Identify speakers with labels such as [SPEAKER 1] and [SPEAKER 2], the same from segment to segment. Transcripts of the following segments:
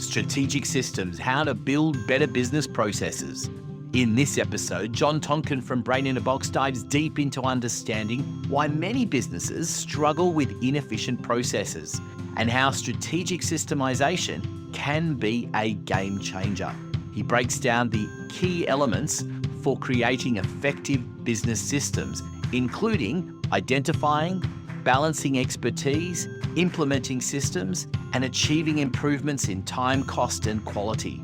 [SPEAKER 1] Strategic Systems, How to Build Better Business Processes. In this episode, John Tonkin from Brain in a Box dives deep into understanding why many businesses struggle with inefficient processes and how strategic systemization can be a game changer. He breaks down the key elements for creating effective business systems, including identifying, balancing expertise, implementing systems, and achieving improvements in time, cost, and quality.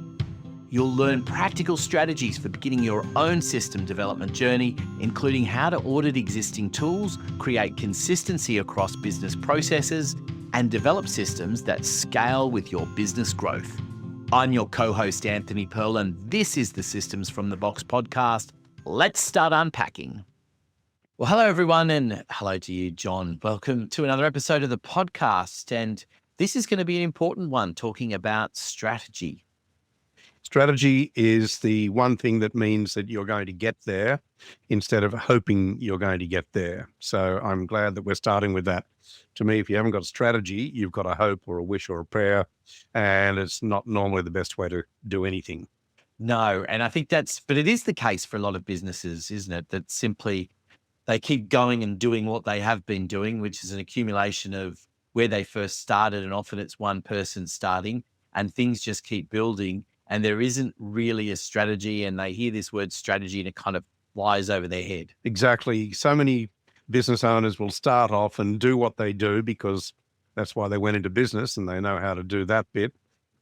[SPEAKER 1] You'll learn practical strategies for beginning your own system development journey, including how to audit existing tools, create consistency across business processes, and develop systems that scale with your business growth. I'm your co-host, Anthony Pearl, and this is the Systems from the Box podcast. Let's start unpacking. Well, hello, everyone, and hello to you, John. Welcome to another episode of the podcast, and this is going to be an important one, talking about strategy.
[SPEAKER 2] Strategy is the one thing that means that you're going to get there instead of hoping you're going to get there. So I'm glad that we're starting with that. To me, if you haven't got a strategy, you've got a hope or a wish or a prayer, and it's not normally the best way to do anything.
[SPEAKER 1] No, and I think but it is the case for a lot of businesses, isn't it? That simply they keep going and doing what they have been doing, which is an accumulation of where they first started, and often it's one person starting, and things just keep building. And there isn't really a strategy, and they hear this word strategy and it kind of flies over their head.
[SPEAKER 2] Exactly. So many business owners will start off and do what they do because that's why they went into business and they know how to do that bit.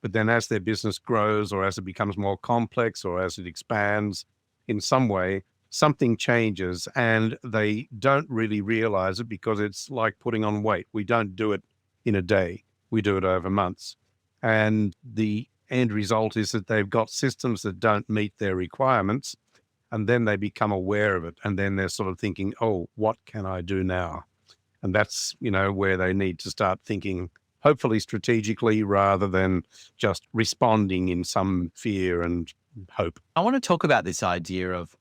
[SPEAKER 2] But then as their business grows, or as it becomes more complex, or as it expands in some way, something changes and they don't really realize it because it's like putting on weight. We don't do it in a day. We do it over months. And the end result is that they've got systems that don't meet their requirements, and then they become aware of it. And then they're sort of thinking, oh, what can I do now? And that's, where they need to start thinking, hopefully strategically, rather than just responding in some fear and hope.
[SPEAKER 1] I want to talk about this idea of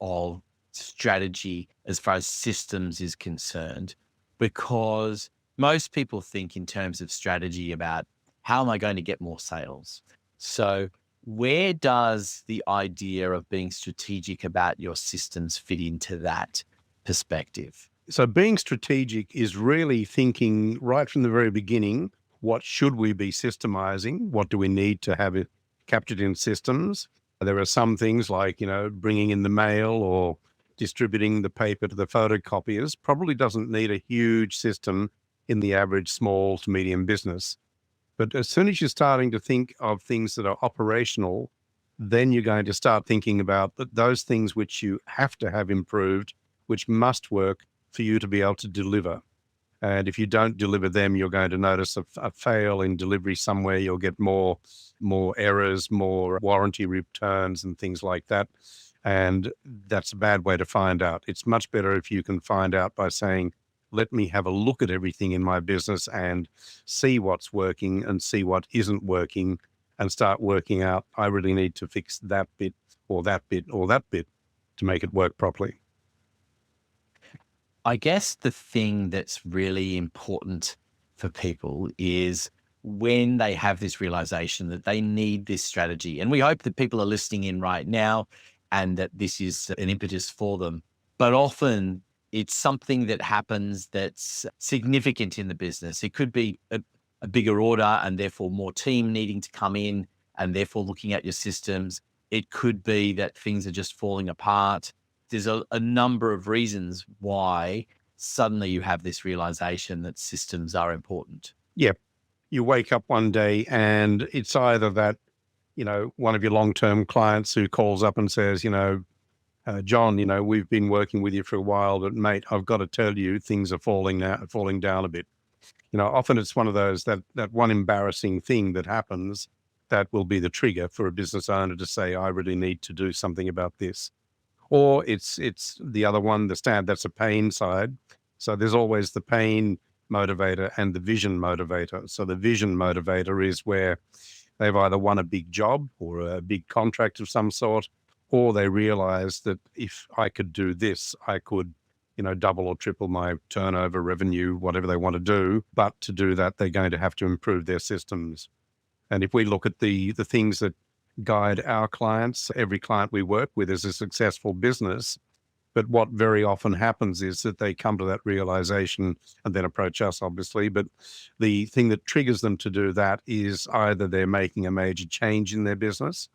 [SPEAKER 1] strategy as far as systems is concerned, because most people think in terms of strategy about how am I going to get more sales? So where does the idea of being strategic about your systems fit into that perspective?
[SPEAKER 2] So being strategic is really thinking right from the very beginning, what should we be systemizing? What do we need to have it captured in systems? There are some things like, bringing in the mail or distributing the paper to the photocopiers probably doesn't need a huge system in the average small to medium business. But as soon as you're starting to think of things that are operational, then you're going to start thinking about those things which you have to have improved, which must work for you to be able to deliver. And if you don't deliver them, you're going to notice a fail in delivery somewhere. You'll get more errors, more warranty returns and things like that. And that's a bad way to find out. It's much better if you can find out by saying, let me have a look at everything in my business and see what's working and see what isn't working, and start working out, I really need to fix that bit or that bit or that bit to make it work properly.
[SPEAKER 1] I guess the thing that's really important for people is when they have this realization that they need this strategy. And we hope that people are listening in right now and that this is an impetus for them. But often it's something that happens that's significant in the business. It could be a bigger order and therefore more team needing to come in and therefore looking at your systems. It could be that things are just falling apart. There's a number of reasons why suddenly you have this realization that systems are important.
[SPEAKER 2] Yeah. You wake up one day and it's either that, one of your long-term clients who calls up and says, John, we've been working with you for a while, but mate, I've got to tell you, things are falling down a bit. Often it's one of those, that one embarrassing thing that happens that will be the trigger for a business owner to say, I really need to do something about this. Or it's the other one, that's a pain side. So there's always the pain motivator and the vision motivator. So the vision motivator is where they've either won a big job or a big contract of some sort, or they realize that if I could do this, I could, double or triple my turnover, revenue, whatever they want to do. But to do that, they're going to have to improve their systems. And if we look at the things that guide our clients, every client we work with is a successful business. But what very often happens is that they come to that realization and then approach us, obviously. But the thing that triggers them to do that is either they're making a major change in their business,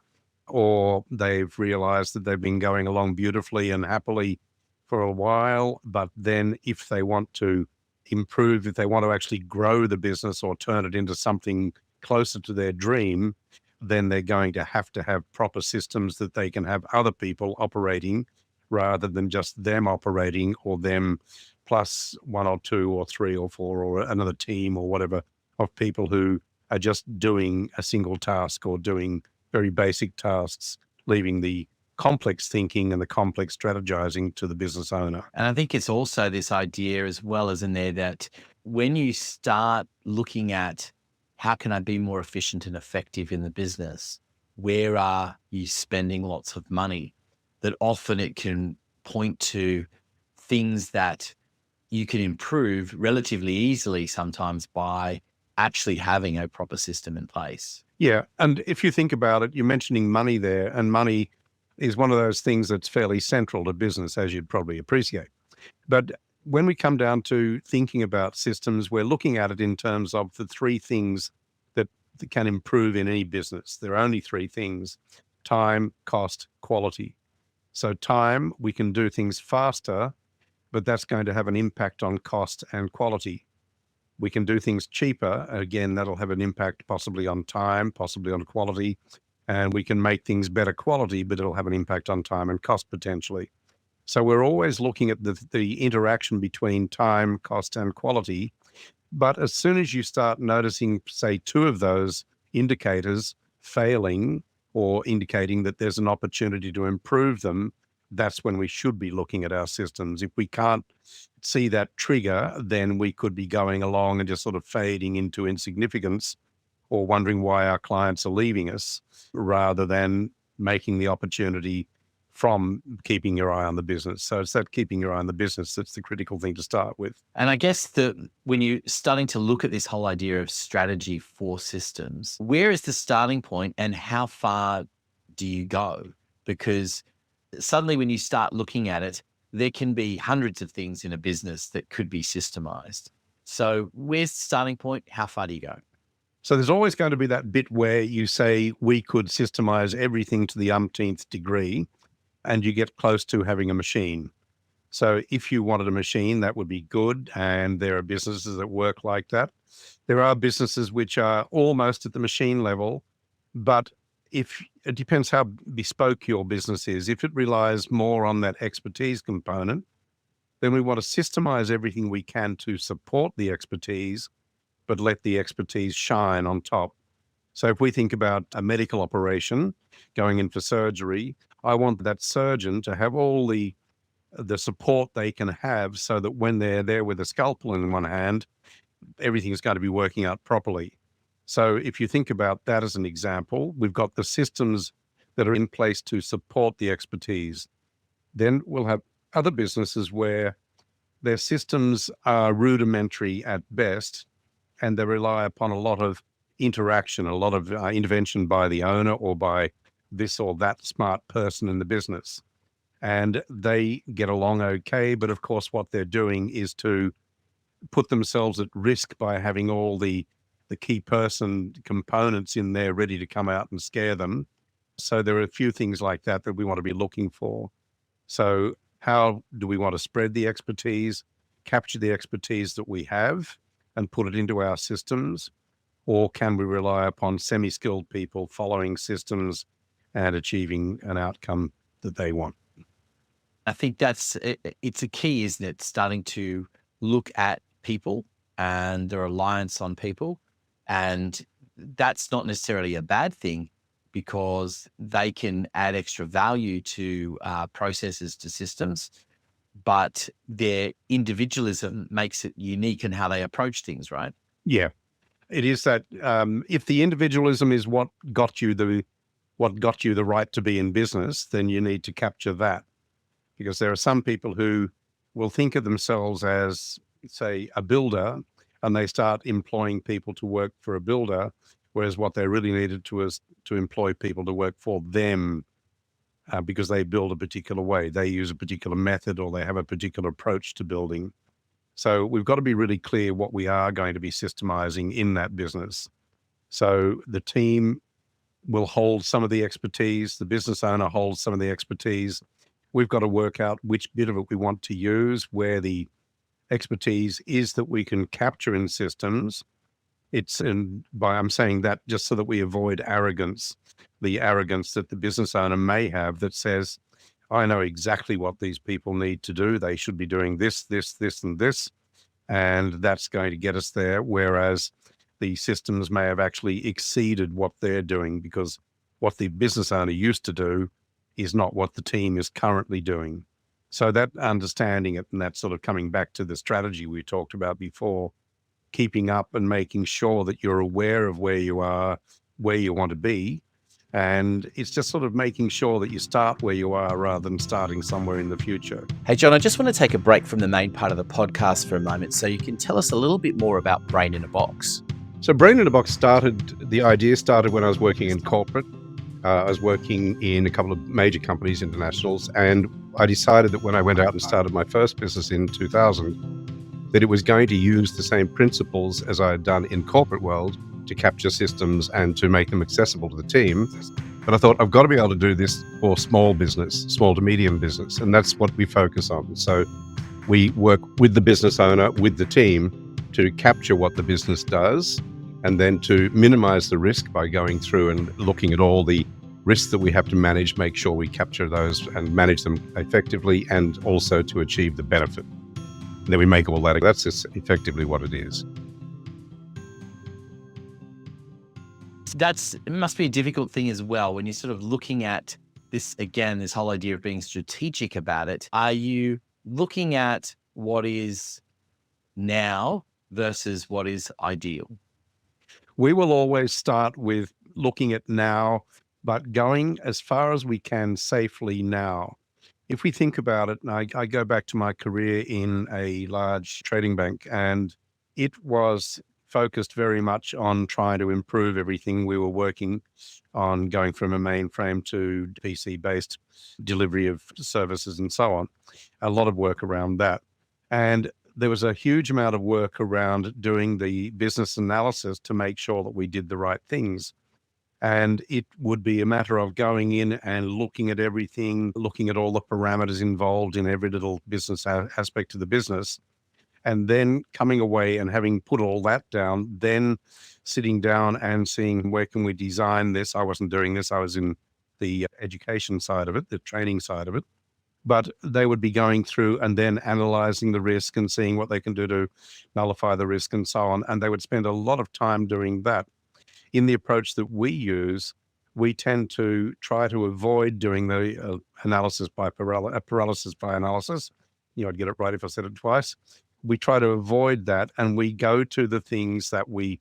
[SPEAKER 2] or they've realized that they've been going along beautifully and happily for a while. But then if they want to improve, if they want to actually grow the business or turn it into something closer to their dream, then they're going to have proper systems that they can have other people operating rather than just them operating, or them plus one or two or three or four or another team or whatever of people who are just doing a single task or doing very basic tasks, leaving the complex thinking and the complex strategizing to the business owner.
[SPEAKER 1] And I think it's also this idea as well as in there that when you start looking at how can I be more efficient and effective in the business, where are you spending lots of money, that often it can point to things that you can improve relatively easily sometimes by actually having a proper system in place.
[SPEAKER 2] Yeah. And if you think about it, you're mentioning money there, and money is one of those things that's fairly central to business, as you'd probably appreciate. But when we come down to thinking about systems, we're looking at it in terms of the three things that can improve in any business. There are only three things: time, cost, quality. So time, we can do things faster, but that's going to have an impact on cost and quality. We can do things cheaper. Again, that'll have an impact possibly on time, possibly on quality. And we can make things better quality, but it'll have an impact on time and cost potentially. So we're always looking at the interaction between time, cost, and quality. But as soon as you start noticing, say, two of those indicators failing or indicating that there's an opportunity to improve them, that's when we should be looking at our systems. If we can't see that trigger, then we could be going along and just sort of fading into insignificance, or wondering why our clients are leaving us, rather than making the opportunity from keeping your eye on the business. So it's that keeping your eye on the business that's the critical thing to start with.
[SPEAKER 1] And I guess that when you're starting to look at this whole idea of strategy for systems, where is the starting point and how far do you go? Because suddenly when you start looking at it, there can be hundreds of things in a business that could be systemized. So where's the starting point? How far do you go?
[SPEAKER 2] So there's always going to be that bit where you say we could systemize everything to the umpteenth degree, and you get close to having a machine. So if you wanted a machine, that would be good. And there are businesses that work like that. There are businesses which are almost at the machine level, but if it depends how bespoke your business is. If it relies more on that expertise component, then we want to systemize everything we can to support the expertise, but let the expertise shine on top. So if we think about a medical operation going in for surgery, I want that surgeon to have all the support they can have, so that when they're there with a scalpel in one hand, everything's going to be working out properly. So if you think about that as an example, we've got the systems that are in place to support the expertise. Then we'll have other businesses where their systems are rudimentary at best, and they rely upon a lot of interaction, a lot of intervention by the owner or by this or that smart person in the business. And they get along okay. But of course, what they're doing is to put themselves at risk by having all the key person components in there ready to come out and scare them. So there are a few things like that that we want to be looking for. So how do we want to spread the expertise, capture the expertise that we have and put it into our systems? Or can we rely upon semi-skilled people following systems and achieving an outcome that they want?
[SPEAKER 1] I think it's a key, isn't it? Starting to look at people and the reliance on people. And that's not necessarily a bad thing, because they can add extra value to processes, to systems, but their individualism makes it unique in how they approach things, right?
[SPEAKER 2] Yeah, it is that if the individualism is what got you the right to be in business, then you need to capture that. Because there are some people who will think of themselves as, say, a builder, and they start employing people to work for a builder whereas what they really needed to was to employ people to work for them, because they build a particular way, they use a particular method, or they have a particular approach to building. So we've got to be really clear what we are going to be systemizing in that business. So the team will hold some of the expertise, the business owner holds some of the expertise. We've got to work out which bit of it we want to use, where the expertise is that we can capture in systems. I'm saying that just so that we avoid arrogance, the arrogance that the business owner may have that says, I know exactly what these people need to do. They should be doing this, this, this, and this, and that's going to get us there. Whereas the systems may have actually exceeded what they're doing, because what the business owner used to do is not what the team is currently doing. So that understanding it, and that sort of coming back to the strategy we talked about before, keeping up and making sure that you're aware of where you are, where you want to be. And it's just sort of making sure that you start where you are rather than starting somewhere in the future.
[SPEAKER 1] Hey, John, I just want to take a break from the main part of the podcast for a moment so you can tell us a little bit more about Brain in a Box.
[SPEAKER 2] So Brain in a Box the idea started when I was working in corporate. I was working in a couple of major companies, internationals, and I decided that when I went out and started my first business in 2000, that it was going to use the same principles as I had done in corporate world to capture systems and to make them accessible to the team. But I thought, I've got to be able to do this for small business, small to medium business, and that's what we focus on. So we work with the business owner, with the team, to capture what the business does, and then to minimize the risk by going through and looking at all the risks that we have to manage, make sure we capture those and manage them effectively, and also to achieve the benefit. And then we make all that. That's just effectively what it is.
[SPEAKER 1] It must be a difficult thing as well when you're sort of looking at this, again, this whole idea of being strategic about it. Are you looking at what is now versus what is ideal?
[SPEAKER 2] We will always start with looking at now, but going as far as we can safely now. If we think about it, and I go back to my career in a large trading bank, and it was focused very much on trying to improve everything. We were working on going from a mainframe to PC-based delivery of services and so on. A lot of work around that. And there was a huge amount of work around doing the business analysis to make sure that we did the right things. And it would be a matter of going in and looking at everything, looking at all the parameters involved in every little business aspect of the business, and then coming away and having put all that down, then sitting down and seeing, where can we design this? I wasn't doing this. I was in the education side of it, the training side of it. But they would be going through and then analyzing the risk and seeing what they can do to nullify the risk and so on. And they would spend a lot of time doing that. In the approach that we use, we tend to try to avoid doing the analysis by paralysis by analysis. I'd get it right if I said it twice. We try to avoid that, and we go to the things that we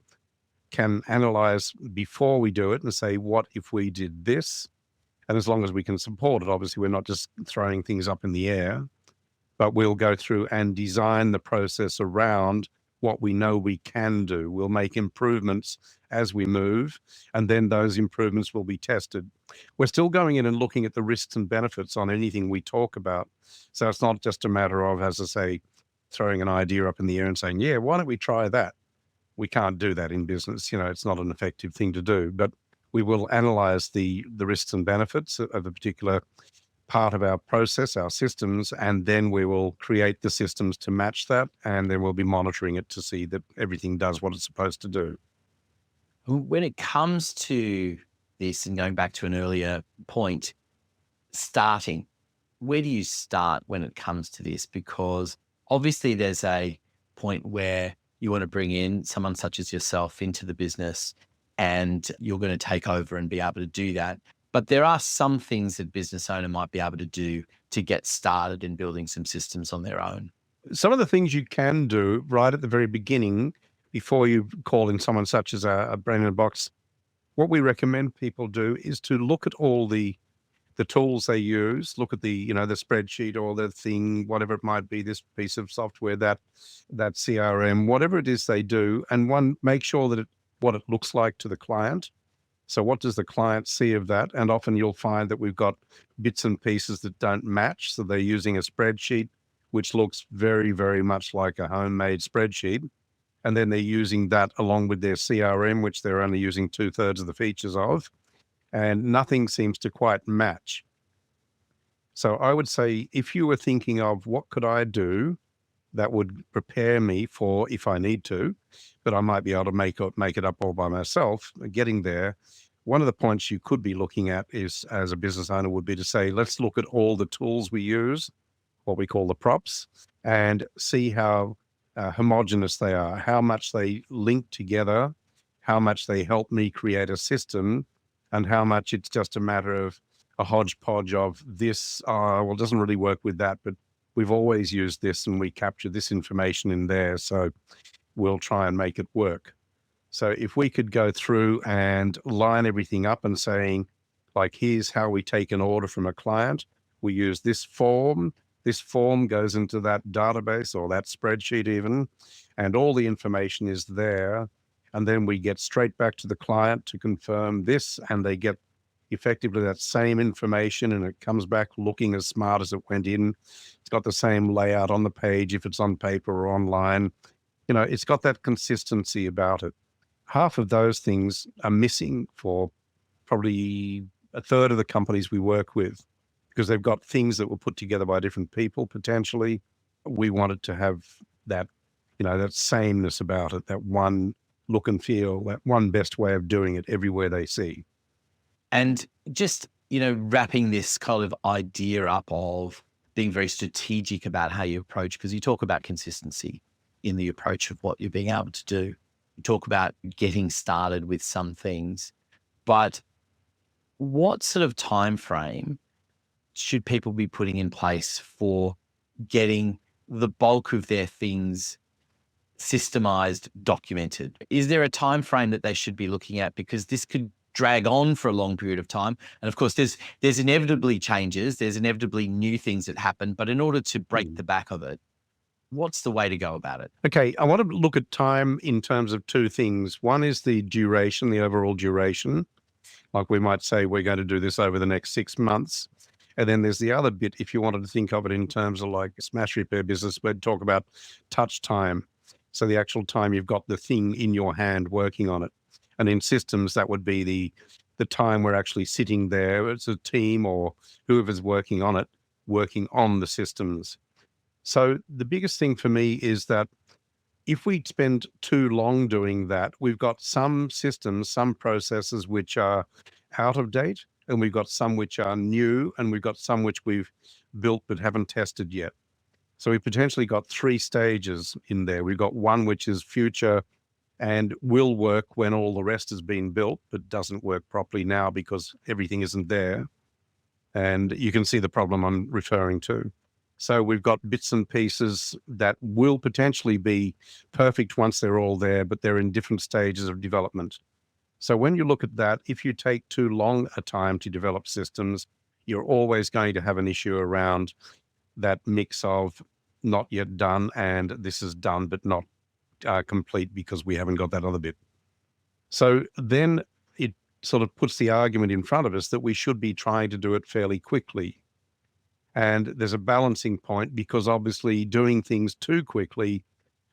[SPEAKER 2] can analyze before we do it and say, what if we did this? And as long as we can support it, obviously we're not just throwing things up in the air, but we'll go through and design the process around what we know we can do. We'll make improvements as we move, and then those improvements will be tested. We're still going in and looking at the risks and benefits on anything we talk about. So it's not just a matter of, as I say, throwing an idea up in the air and saying, yeah, why don't we try that? We can't do that in business. It's not an effective thing to do, but we will analyze the risks and benefits of a particular part of our process, our systems, and then we will create the systems to match that, and then we'll be monitoring it to see that everything does what it's supposed to do.
[SPEAKER 1] When it comes to this, and going back to an earlier point, starting, where do you start when it comes to this? Because obviously there's a point where you want to bring in someone such as yourself into the business, and you're going to take over and be able to do that. But there are some things that business owner might be able to do to get started in building some systems on their own.
[SPEAKER 2] Some of the things you can do right at the very beginning, before you call in someone such as a Brain in a Box, what we recommend people do is to look at all the tools they use, look at the spreadsheet or the thing, whatever it might be, this piece of software, that CRM, whatever it is they do, and make sure that what it looks like to the client. So what does the client see of that? And often you'll find that we've got bits and pieces that don't match. So they're using a spreadsheet, which looks very, very much like a homemade spreadsheet. And then they're using that along with their CRM, which they're only using 2/3 of the features of, and nothing seems to quite match. So I would say if you were thinking of what could I do that would prepare me for if I need to, but I might be able to make it up all by myself, getting there. One of the points you could be looking at is, as a business owner, would be to say, let's look at all the tools we use, what we call the props, and see how homogenous they are, how much they link together, how much they help me create a system, and how much it's just a matter of a hodgepodge of this, well, it doesn't really work with that, but we've always used this and we capture this information in there. So we'll try and make it work. So if we could go through and line everything up and saying, like, here's how we take an order from a client. We use this form. This form goes into that database or that spreadsheet even, and all the information is there. And then we get straight back to the client to confirm this, and they get effectively that same information, and it comes back looking as smart as it went in. It's got the same layout on the page if it's on paper or online. It's got that consistency about it. Half of those things are missing for probably a third of the companies we work with, because they've got things that were put together by different people potentially. We wanted to have that, that sameness about it, that one look and feel, that one best way of doing it everywhere they see.
[SPEAKER 1] And just, wrapping this kind of idea up of being very strategic about how you approach, because you talk about consistency in the approach of what you're being able to do. You talk about getting started with some things, but what sort of time frame should people be putting in place for getting the bulk of their things systemized, documented? Is there a time frame that they should be looking at? Because this could drag on for a long period of time. And of course, there's inevitably changes, there's inevitably new things that happen. But in order to break the back of it, what's the way to go about it?
[SPEAKER 2] Okay, I want to look at time in terms of two things. One is the duration, the overall duration. Like we might say, we're going to do this over the next 6 months. And then there's the other bit, if you wanted to think of it in terms of like a smash repair business, we'd talk about touch time. So the actual time you've got the thing in your hand working on it. And in systems, that would be the time we're actually sitting there as a team or whoever's working on it, working on the systems. So the biggest thing for me is that if we spend too long doing that, we've got some systems, some processes which are out of date, and we've got some which are new, and we've got some which we've built but haven't tested yet. So we potentially got 3 stages in there. We've got one which is future and will work when all the rest has been built, but doesn't work properly now because everything isn't there. And you can see the problem I'm referring to. So we've got bits and pieces that will potentially be perfect once they're all there, but they're in different stages of development. So when you look at that, if you take too long a time to develop systems, you're always going to have an issue around that mix of not yet done and this is done but not complete because we haven't got that other bit. So then it sort of puts the argument in front of us that we should be trying to do it fairly quickly. And there's a balancing point, because obviously doing things too quickly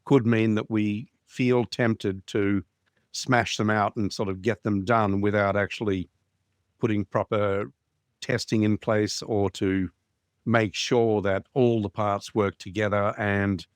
[SPEAKER 2] could mean that we feel tempted to smash them out and sort of get them done without actually putting proper testing in place or to make sure that all the parts work together, and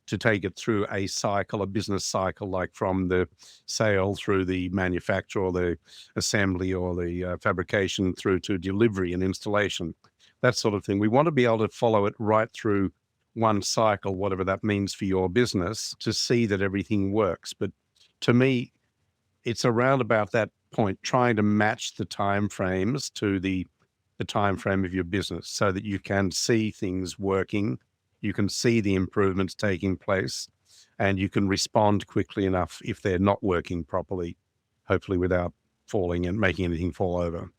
[SPEAKER 2] to take it through a cycle, a business cycle, like from the sale through the manufacture or the assembly or the fabrication through to delivery and installation, that sort of thing. We want to be able to follow it right through one cycle, whatever that means for your business, to see that everything works. But to me, it's around about that point, trying to match the time frames to the time frame of your business so that you can see things working, you can see the improvements taking place, and you can respond quickly enough if they're not working properly, hopefully without falling and making anything fall over.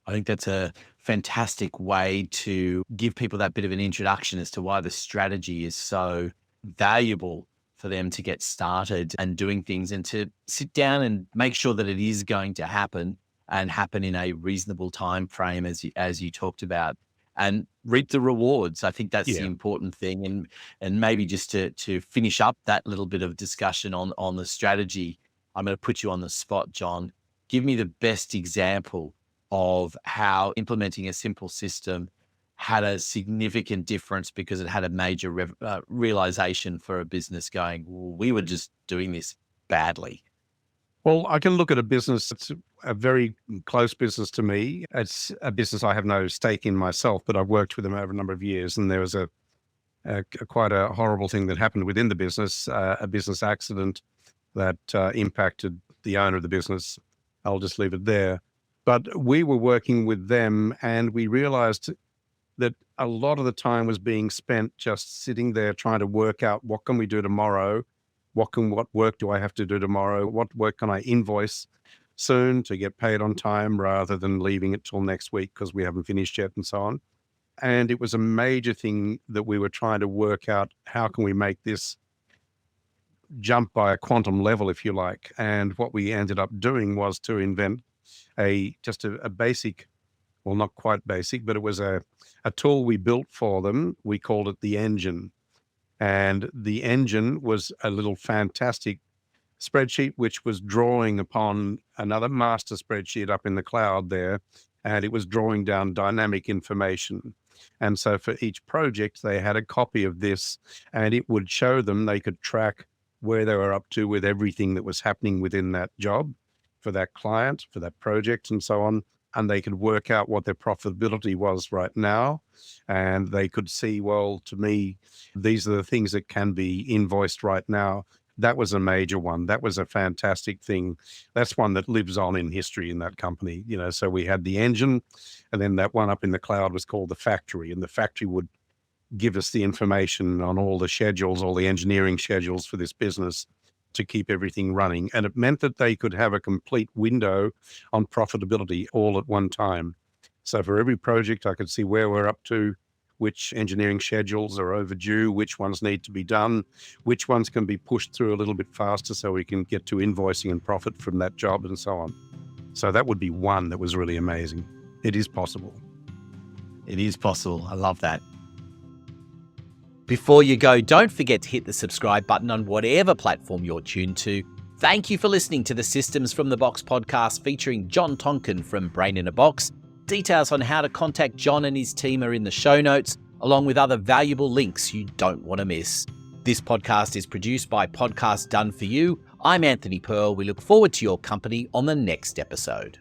[SPEAKER 1] I think that's a fantastic way to give people that bit of an introduction as to why the strategy is so valuable for them to get started and doing things and to sit down and make sure that it is going to happen and happen in a reasonable time frame, as you talked about, and reap the rewards. I think that's the
[SPEAKER 2] Yeah.
[SPEAKER 1] important thing. And maybe just to finish up that little bit of discussion on the strategy, I'm going to put you on the spot, John. Give me the best example of how implementing a simple system had a significant difference because it had a major realization for a business going, well, we were just doing this badly.
[SPEAKER 2] Well, I can look at a business that's a very close business to me. It's a business I have no stake in myself, but I've worked with them over a number of years. And there was a quite a horrible thing that happened within the business, a business accident that impacted the owner of the business. I'll just leave it there. But we were working with them and we realized that a lot of the time was being spent just sitting there trying to work out what can we do tomorrow? What work do I have to do tomorrow? What work can I invoice soon to get paid on time rather than leaving it till next week because we haven't finished yet and so on. And it was a major thing that we were trying to work out, how can we make this jump by a quantum level, if you like. And what we ended up doing was to invent just a basic, well, not quite basic, but it was a tool we built for them. We called it the engine. And the engine was a little fantastic spreadsheet, which was drawing upon another master spreadsheet up in the cloud there. And it was drawing down dynamic information. And so for each project, they had a copy of this and it would show them, they could track where they were up to with everything that was happening within that job for that client, for that project and so on. And they could work out what their profitability was right now. And they could see, well, to me, these are the things that can be invoiced right now. That was a major one. That was a fantastic thing. That's one that lives on in history in that company. So we had the engine, and then that one up in the cloud was called the factory. And the factory would give us the information on all the schedules, all the engineering schedules for this business to keep everything running. And it meant that they could have a complete window on profitability all at one time. So for every project, I could see where we're up to, which engineering schedules are overdue, which ones need to be done, which ones can be pushed through a little bit faster so we can get to invoicing and profit from that job and so on. So that would be one that was really amazing. It is possible.
[SPEAKER 1] It is possible. I love that. Before you go, don't forget to hit the subscribe button on whatever platform you're tuned to. Thank you for listening to the Systems from the Box podcast featuring John Tonkin from Brain in a Box. Details on how to contact John and his team are in the show notes, along with other valuable links you don't want to miss. This podcast is produced by Podcast Done For You. I'm Anthony Pearl. We look forward to your company on the next episode.